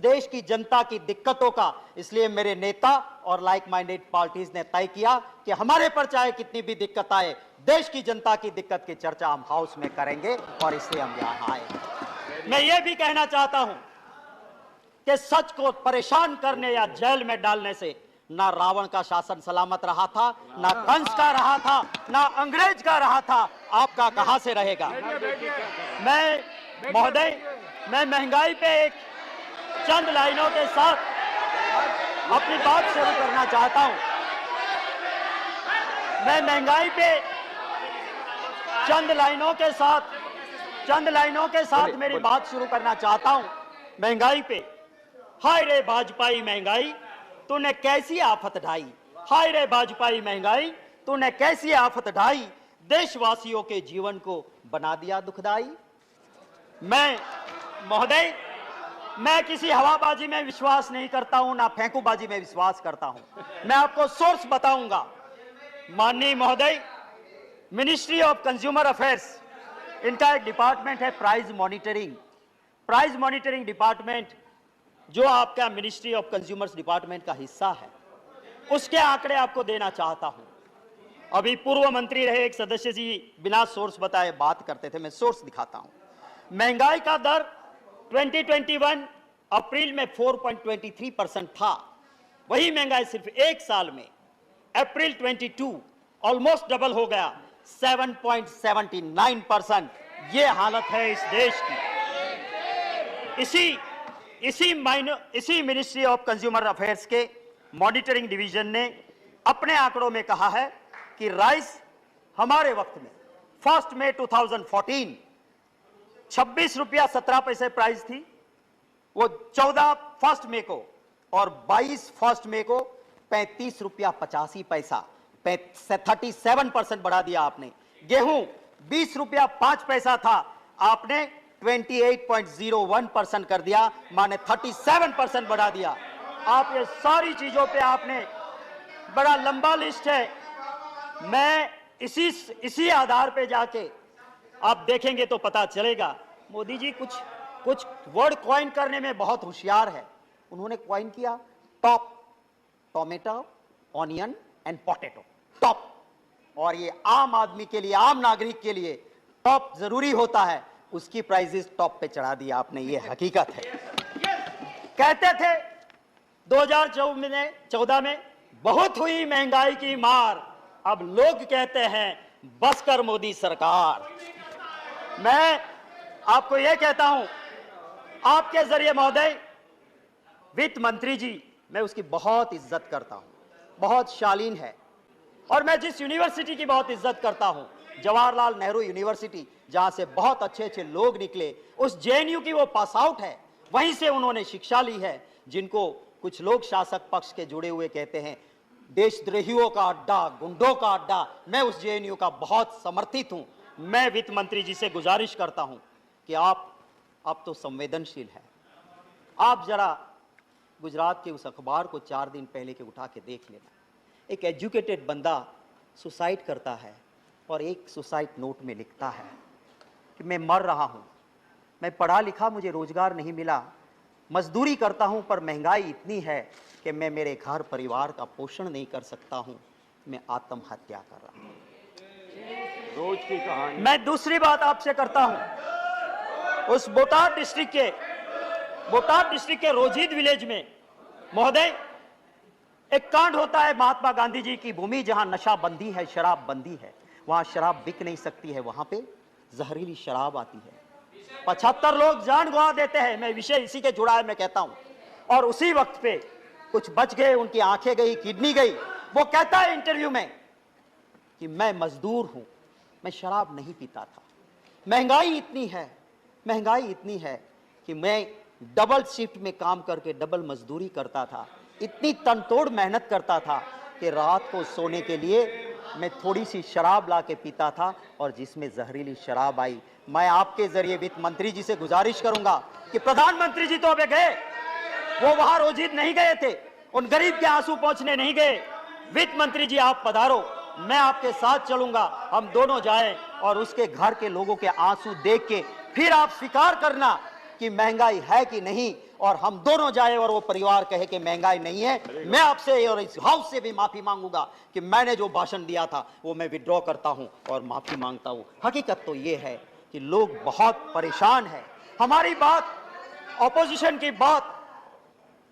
देश की जनता की दिक्कतों का। इसलिए मेरे नेता और लाइक माइंडेड पार्टीज ने तय किया कि हमारे पर चाहे कितनी भी दिक्कत आए, देश की जनता की दिक्कत की चर्चा हम हाउस में करेंगे और इसलिए हम यहां आए। मैं ये भी कहना चाहता हूं कि सच को परेशान करने या जेल में डालने से ना रावण का शासन सलामत रहा था, ना कंस का रहा था, ना अंग्रेज का रहा था। आपका कहां से रहेगा? मैं महोदय, मैं महंगाई पे एक चंद लाइनों के साथ अपनी बात शुरू करना चाहता हूं। मैं महंगाई पे चंद लाइनों के साथ मेरी बात शुरू करना चाहता हूं। महंगाई पे, हाय रे भाजपाई महंगाई, तूने कैसी आफत ढाई। हाय रे भाजपाई महंगाई, तूने कैसी आफत ढाई, देशवासियों के जीवन को बना दिया दुखदाई। मैं महोदय, मैं किसी हवाबाजी में विश्वास नहीं करता हूं, ना फेंकूबाजी में विश्वास करता हूं। मैं आपको सोर्स बताऊंगा। माननीय महोदय, मिनिस्ट्री ऑफ कंज्यूमर अफेयर्स, इनका एक डिपार्टमेंट है price monitoring. Price monitoring department जो आपका मिनिस्ट्री ऑफ कंज्यूमर्स डिपार्टमेंट का हिस्सा है, उसके आंकड़े आपको देना चाहता हूं। अभी पूर्व मंत्री रहे एक सदस्य जी बिना सोर्स बताए बात करते थे, मैं सोर्स दिखाता हूं। महंगाई का दर 2021 अप्रैल में 4.23% था। वही महंगाई सिर्फ एक साल में अप्रैल 22 ऑलमोस्ट डबल हो गया, 7.79%। ये हालत है इस देश की। इसी मिनिस्ट्री ऑफ कंज्यूमर अफेयर्स के मॉनिटरिंग डिवीजन ने अपने आंकड़ों में कहा है कि राइस हमारे वक्त में 1 मई 2014 26 रुपया 17 पैसे प्राइस थी, वो 14 1 मई को और 22 1 मई को 35 रुपया 85 पैसा, 37% बढ़ा दिया आपने। गेहूं 20 रुपया 5 पैसा था, आपने 28.01% कर दिया, माने 37% बढ़ा दिया। आप ये सारी चीजों पे आपने, बड़ा लंबा लिस्ट है, मैं इसी आधार पे जाके आप देखेंगे तो पता चलेगा। मोदी जी कुछ वर्ड कॉइन करने में बहुत होशियार है। उन्होंने कॉइन किया top, tomato, onion and potato, top. और ये आम आदमी के लिए, आम नागरिक के लिए टॉप जरूरी होता है, उसकी प्राइसेस टॉप पे चढ़ा दिया आपने, ये हकीकत है। कहते थे 2014 में बहुत हुई महंगाई की मार, अब लोग कहते हैं बस कर मोदी सरकार। मैं आपको यह कहता हूं, आपके जरिए महोदय, वित्त मंत्री जी, मैं उसकी बहुत इज्जत करता हूं, बहुत शालीन है। और मैं जिस यूनिवर्सिटी की बहुत इज्जत करता हूं, जवाहरलाल नेहरू यूनिवर्सिटी, जहां से बहुत अच्छे अच्छे लोग निकले, उस जेएनयू की वो पास आउट है, वहीं से उन्होंने शिक्षा ली है। जिनको कुछ लोग शासक पक्ष के जुड़े हुए कहते हैं देशद्रोहियों का अड्डा, गुंडों का अड्डा, मैं उस जेएनयू का बहुत समर्थित हूं। मैं वित्त मंत्री जी से गुजारिश करता हूं कि आप तो संवेदनशील हैं, आप जरा गुजरात के उस अखबार को 4 दिन पहले के उठा के देख लेना। एक एजुकेटेड बंदा सुसाइड करता है और एक सुसाइड नोट में लिखता है कि मैं मर रहा हूं, मैं पढ़ा लिखा, मुझे रोजगार नहीं मिला, मजदूरी करता हूं, पर महंगाई इतनी है कि मैं मेरे घर परिवार का पोषण नहीं कर सकता हूं, मैं आत्महत्या कर रहा हूं। रोज की कहानी। मैं दूसरी बात आपसे करता हूं, उस बोटाड डिस्ट्रिक्ट के रोजिद विलेज में महोदय एक कांड होता है। महात्मा गांधी जी की भूमि, जहां नशा बंदी है, शराब बंदी है, वहां शराब बिक नहीं सकती है, वहां पे जहरीली शराब आती है, 75 लोग जान गंवा देते हैं। मैं विषय इसी के जुड़ा है, मैं कहता हूं। और उसी वक्त पे कुछ बच गए, उनकी आंखें गई, किडनी गई। वो कहता है इंटरव्यू में कि मैं मजदूर हूं, मैं शराब नहीं पीता था, महंगाई इतनी है कि मैं डबल शिफ्ट में काम करके डबल मजदूरी करता था, इतनी तनतोड़ मेहनत करता था कि रात को सोने के लिए मैं थोड़ी सी शराब ला के पीता था, और जिसमें जहरीली शराब आई। मैं आपके जरिए वित्त मंत्री जी से गुजारिश करूंगा कि प्रधानमंत्री जी तो अबे गए, वो वहां रोजिद नहीं गए थे, उन गरीब के आंसू पहुंचने नहीं गए। वित्त मंत्री जी आप पधारो, मैं आपके साथ चलूंगा, हम दोनों जाएं और उसके घर के लोगों के आंसू देख के फिर आप स्वीकार करना कि महंगाई है कि नहीं, और हम दोनों जाए और वो परिवार कहे कि महंगाई नहीं है। मैं आपसे और इस हाउस से भी माफी मांगूंगा कि मैंने जो भाषण दिया था वो मैं विड्रॉ करता हूं और माफी मांगता हूं। हकीकत तो ये है कि लोग बहुत परेशान हैं। हमारी बात, ऑपोजिशन की बात,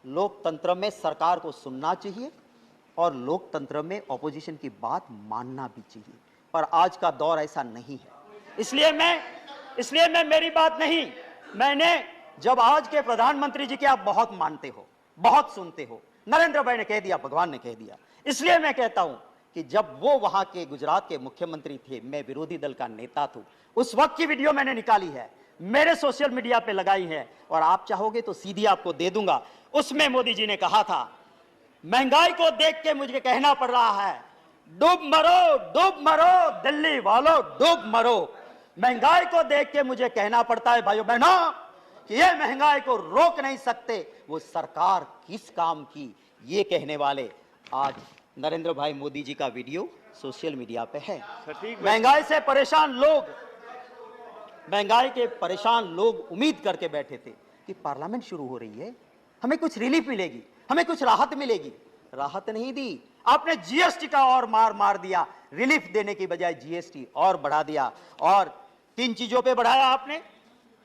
लोकतंत्र में सरकार को सुनना चाहिए और लोकतंत्र में ऑपोजिशन की बात मानना भी चाहिए, पर आज का दौर ऐसा नहीं है। इसलिए मैं मेरी बात नहीं, मैंने जब आज के प्रधानमंत्री जी के आप बहुत मानते हो, बहुत सुनते हो, नरेंद्र भाई ने कह दिया, भगवान ने कह दिया, इसलिए मैं कहता हूं कि जब वो वहां के गुजरात के मुख्यमंत्री थे, मैं विरोधी दल का नेता था, उस वक्त की वीडियो मैंने निकाली है, मेरे सोशल मीडिया पे लगाई है, और आप चाहोगे तो सीधी आपको दे दूंगा। उसमें मोदी जी ने कहा था, महंगाई को देख के मुझे कहना पड़ रहा है, डूब मरो दिल्ली वालों, डूब मरो। महंगाई को देख के मुझे कहना पड़ता है भाइयों बहनों कि ये महंगाई को रोक नहीं सकते, वो सरकार किस काम की, ये कहने वाले आज नरेंद्र भाई मोदी जी का वीडियो सोशल मीडिया पे है। महंगाई से परेशान लोग, महंगाई के परेशान लोग उम्मीद करके बैठे थे कि पार्लियामेंट शुरू हो रही है, हमें कुछ रिलीफ मिलेगी, हमें कुछ राहत मिलेगी। राहत नहीं दी, आपने जीएसटी का और मार दिया, रिलीफ देने की बजाय जीएसटी और बढ़ा दिया। और किन चीजों पे बढ़ाया आपने?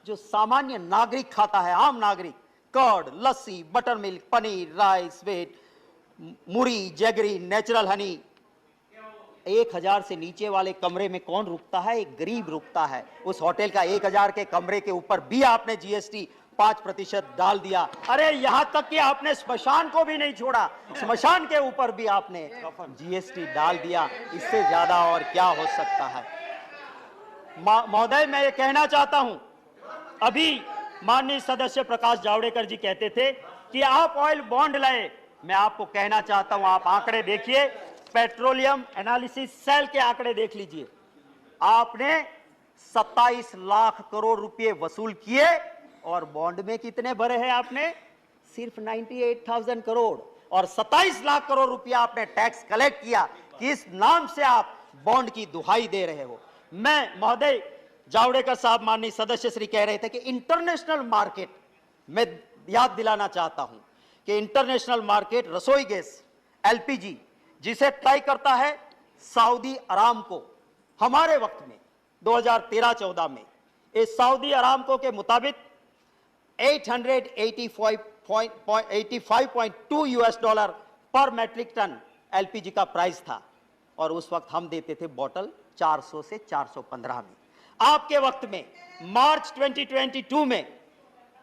जो सामान्य नागरिक खाता है, आम नागरिक, curd, lassi, butter milk, paneer, rice, wheat, मुड़ी, जैगरी, नेचुरल हनी। 1000 से नीचे वाले कमरे में कौन रुकता है? एक गरीब रुकता है। उस होटल का 1000 के कमरे के ऊपर भी आपने जीएसटी 5% डाल दिया। अरे यहां तक कि आपने स्मशान को भी नहीं छोड़ा, स्मशान के ऊपर भी आपने जीएसटी डाल दिया। इससे ज्यादा और क्या हो सकता है? महोदय, मैं ये कहना चाहता हूं, अभी माननीय सदस्य प्रकाश जावड़ेकर जी कहते थे कि आप ऑयल बॉन्ड लाए। मैं आपको कहना चाहता हूं, आप आंकड़े देखिए, पेट्रोलियम एनालिसिस सेल के आंकड़े देख लीजिए। आपने 27 लाख करोड़ रुपए वसूल किए और बॉन्ड में कितने भरे हैं आपने? सिर्फ 98,000 करोड़, और 27 लाख करोड़ रुपया आपने टैक्स कलेक्ट किया। किस नाम से आप बॉन्ड की दुहाई दे रहे हो? मैं महोदय जावड़ेकर साहब, माननीय सदस्य श्री कह रहे थे कि इंटरनेशनल मार्केट, मैं याद दिलाना चाहता हूं कि इंटरनेशनल मार्केट रसोई गैस एलपीजी जिसे ट्राई करता है सऊदी अरामको, हमारे वक्त में 2013-14 में इस सऊदी अरामको के मुताबिक 885.2 यूएस डॉलर पर मैट्रिक टन एलपीजी का प्राइस था, और उस वक्त हम देते थे बॉटल 400 से 415 में। आपके वक्त में मार्च 2022 में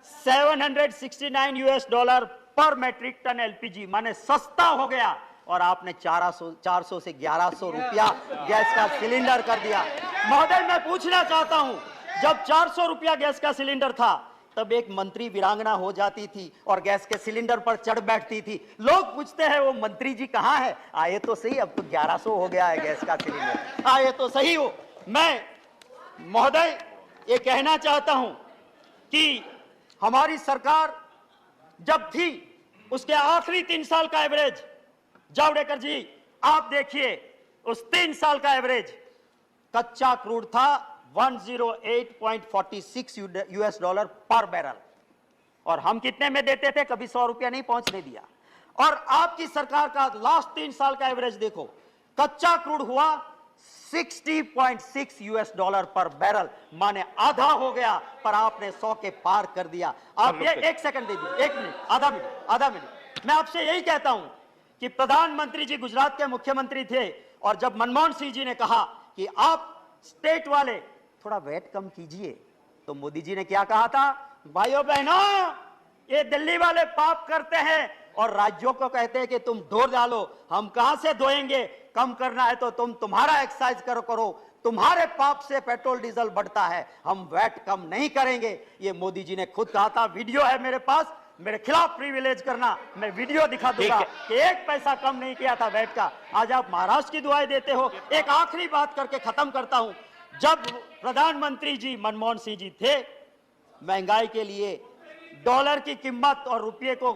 769 यूएस डॉलर पर मैट्रिक टन एलपीजी, माने सस्ता हो गया, और आपने 400 से 1100 रुपया गैस का सिलेंडर कर दिया। महोदय, मैं पूछना चाहता हूं, जब 400 रुपया गैस का सिलेंडर था, तब एक मंत्री वीरांगना हो जाती थी और गैस के सिलेंडर पर चढ़ बैठती थी। लोग पूछते हैं वो मंत्री जी कहां है? आए तो सही, अब तो 1100 हो गया है गैस का सिलेंडर, आए तो सही हो। मैं महोदय ये कहना चाहता हूं कि हमारी सरकार जब थी, उसके आखिरी 3 साल का एवरेज, जावड़ेकर जी आप देखिए, उस 3 साल का एवरेज कच्चा क्रूड था 108.46 यूएस डॉलर पर बैरल, और हम कितने में देते थे? कभी 100 रुपया नहीं पहुंचने दिया। और आपकी सरकार का लास्ट 3 साल का एवरेज देखो, कच्चा क्रूड हुआ 60.6 यूएस डॉलर पर बैरल, माने आधा हो गया, पर आपने 100 के पार कर दिया। आप ये एक सेकंड दे दीजिए, 1 मिनट, आधा मिनट। मैं आपसे यही कहता हूं कि प्रधानमंत्री जी गुजरात के मुख्यमंत्री थे, और जब मनमोहन सिंह जी ने कहा कि आप स्टेट वाले थोड़ा वेट कम कीजिए, तो मोदी जी ने क्या कहा था? भाइयों बहनों, ये दिल्ली वाले पाप करते हैं और राज्यों को कहते हैं कि तुम धो डालो। हम कहां से धोएंगे? कम करना है तो तुम्हारा एक्सरसाइज करो, तुम्हारे पाप से पेट्रोल डीजल बढ़ता है, हम वैट कम नहीं करेंगे। ये मोदी जी ने खुद कहा था, वीडियो है मेरे पास, मेरे खिलाफ प्रिविलेज करना, मैं वीडियो दिखा दूंगा कि 1 पैसा कम नहीं किया था वैट का। आज आप महाराष्ट्र की दुआएं देते हो। एक आखिरी बात करके खत्म करता हूं, जब प्रधानमंत्री जी मनमोहन सिंह जी थे, महंगाई के लिए डॉलर की कीमत और रुपये को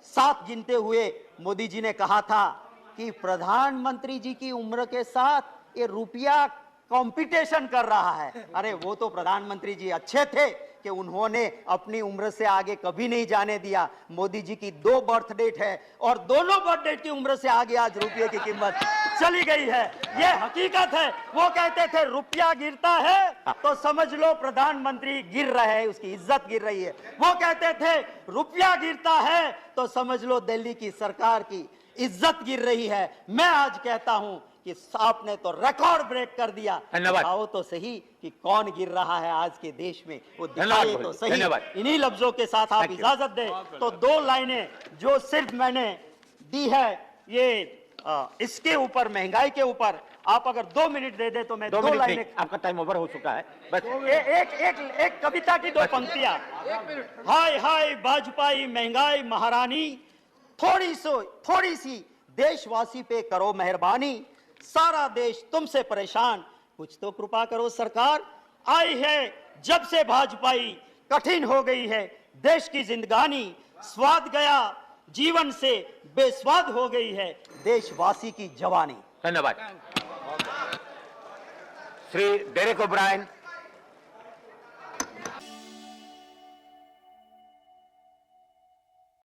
साथ गिनते हुए मोदी जी ने कहा था कि प्रधानमंत्री जी की उम्र के साथ ये रुपया कंपटीशन कर रहा है। अरे वो तो प्रधानमंत्री जी अच्छे थे, कि उन्होंने अपनी उम्र से आगे कभी नहीं जाने दिया। मोदी जी की 2 बर्थ डेट है और दोनों बर्थ डेट की उम्र से आगे आज रुपये की कीमत चली गई है। ये हकीकत है। वो कहते थे रुपया गिरता है तो समझ लो प्रधानमंत्री गिर रहे हैं, उसकी इज्जत गिर रही है। वो कहते थे रुपया गिरता है तो समझ लो दिल्ली की सरकार की इज्जत गिर रही है। मैं आज कहता हूं कि आपने तो रिकॉर्ड ब्रेक कर दिया। दिखाओ तो सही कि कौन गिर रहा है आज के देश में, वो दिखाइए तो सही। इन्हीं लफ्जों के साथ आप इजाजत दें तो 2 लाइनें जो सिर्फ मैंने दी है ये इसके ऊपर, महंगाई के ऊपर, आप अगर 2 मिनट दे दे तो मैं 2 लाइनें। आपका टाइम ओवर हो चुका है। बस एक कविता की 2 पंक्तियां। हाय हाय भाजपाई महंगाई महारानी, थोड़ी सी देशवासी पे करो मेहरबानी, सारा देश तुमसे परेशान, कुछ तो कृपा करो सरकार। आई है जब से भाजपाई कठिन हो गई है देश की जिंदगानी, स्वाद गया जीवन से बेस्वाद हो गई है देशवासी की जवानी। धन्यवाद। Shri Derek O'Brien